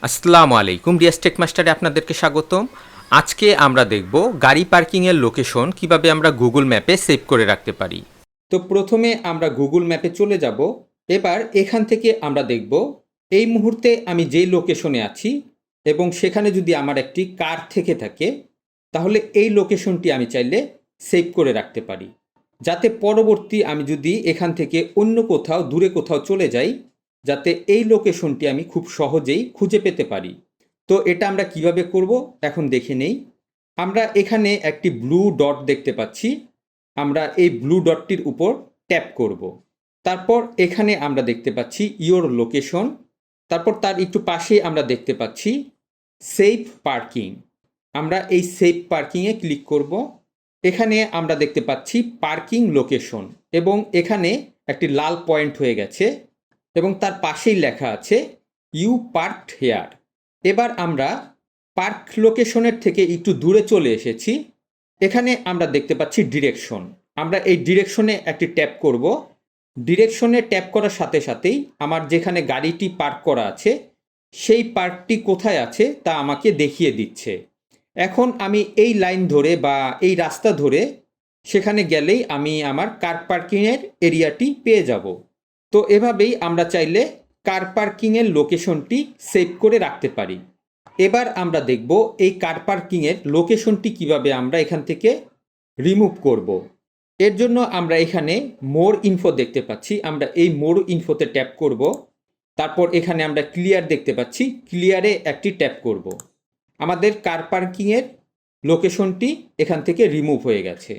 আসসালামু আলাইকুম, রিয়াজ টেক মাস্টারে আপনাদেরকে স্বাগতম। আজকে আমরা দেখব গাড়ি পার্কিংয়ের লোকেশন কিভাবে আমরা গুগল ম্যাপে সেভ করে রাখতে পারি। তো প্রথমে আমরা গুগল ম্যাপে চলে যাব। এবার এখান থেকে আমরা দেখব এই মুহূর্তে আমি যেই লোকেশনে আছি এবং সেখানে যদি আমার একটি কার থেকে থাকে তাহলে এই লোকেশনটি আমি চাইলে সেভ করে রাখতে পারি, যাতে পরবর্তী আমি যদি এখান থেকে অন্য কোথাও দূরে কোথাও চলে যাই যাতে এই লোকেশনটি আমি খুব সহজেই খুঁজে পেতে পারি। তো এটা আমরা কিভাবে করব এখন দেখে নেই। আমরা এখানে একটি ব্লু ডট দেখতে পাচ্ছি, আমরা এই ব্লু ডটটির উপর ট্যাপ করব। তারপর এখানে আমরা দেখতে পাচ্ছি ইওর লোকেশন, তারপর তার একটু পাশে আমরা দেখতে পাচ্ছি সেভ পার্কিং। আমরা এই সেভ পার্কিংয়ে ক্লিক করব। এখানে আমরা দেখতে পাচ্ছি পার্কিং লোকেশন এবং এখানে একটি লাল পয়েন্ট হয়ে গেছে এবং তার পাশেই লেখা আছে ইউ পার্কড হেয়ার। এবার আমরা পার্ক লোকেশনের থেকে একটু দূরে চলে এসেছি। এখানে আমরা দেখতে পাচ্ছি ডিরেকশন। আমরা এই ডিরেকশনে একটি ট্যাপ করব। ডিরেকশনে ট্যাপ করার সাথে সাথেই আমার যেখানে গাড়িটি পার্ক করা আছে সেই পার্কটি কোথায় আছে তা আমাকে দেখিয়ে দিচ্ছে। এখন আমি এই লাইন ধরে বা এই রাস্তা ধরে সেখানে গেলেই আমি আমার কার পার্কিংয়ের এরিয়াটি পেয়ে যাব। তো এভাবেই আমরা চাইলে কার পার্কিংয়ের লোকেশনটি সেভ করে রাখতে পারি। এবার আমরা দেখব এই কার পার্কিংয়ের লোকেশনটি কিভাবে আমরা এখান থেকে রিমুভ করব। এর জন্য আমরা এখানে মোর ইনফো দেখতে পাচ্ছি, আমরা এই মোর ইনফোতে ট্যাপ করব। তারপর এখানে আমরা ক্লিয়ার দেখতে পাচ্ছি, ক্লিয়ারে একটি ট্যাপ করব। আমাদের কার পার্কিংয়ের লোকেশনটি এখান থেকে রিমুভ হয়ে গেছে।